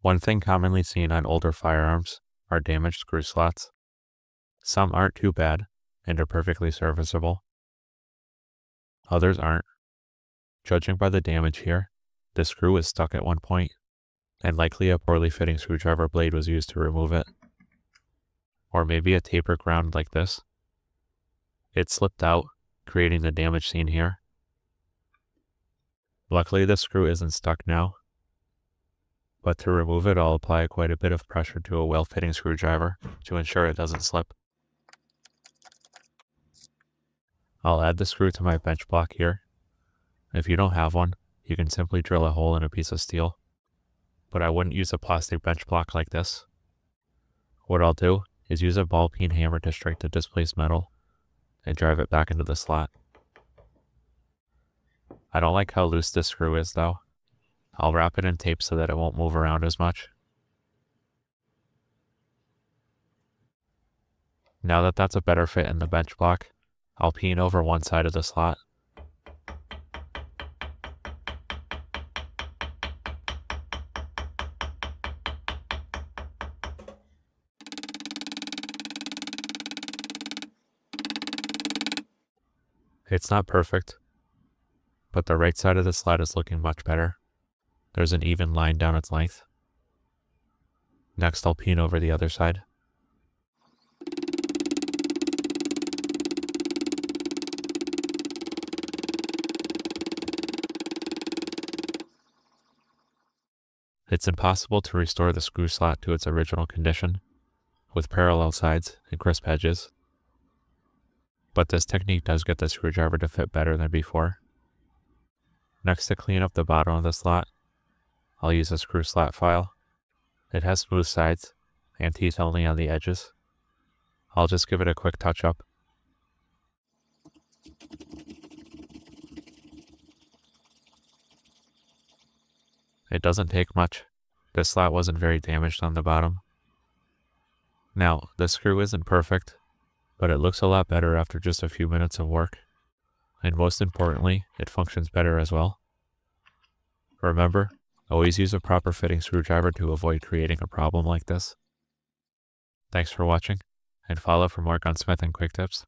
One thing commonly seen on older firearms are damaged screw slots. Some aren't too bad and are perfectly serviceable. Others aren't. Judging by the damage here, the screw is stuck at one point, and likely a poorly fitting screwdriver blade was used to remove it. Or maybe a taper ground like this. It slipped out, creating the damage seen here. Luckily the screw isn't stuck now, but to remove it I'll apply quite a bit of pressure to a well-fitting screwdriver to ensure it doesn't slip. I'll add the screw to my bench block here. If you don't have one, you can simply drill a hole in a piece of steel, but I wouldn't use a plastic bench block like this. What I'll do is use a ball peen hammer to strike the displaced metal and drive it back into the slot. I don't like how loose this screw is though. I'll wrap it in tape so that it won't move around as much. Now that that's a better fit in the bench block, I'll peen over one side of the slot. It's not perfect, but the right side of the slot is looking much better. There's an even line down its length. Next I'll peen over the other side. It's impossible to restore the screw slot to its original condition with parallel sides and crisp edges, but this technique does get the screwdriver to fit better than before. Next, to clean up the bottom of the slot, I'll use a screw slot file. It has smooth sides and teeth only on the edges. I'll just give it a quick touch up. It doesn't take much. This slot wasn't very damaged on the bottom. Now, the screw isn't perfect, but it looks a lot better after just a few minutes of work. And most importantly, it functions better as well. Remember, always use a proper fitting screwdriver to avoid creating a problem like this. Thanks for watching, and follow for more gunsmithing quick tips.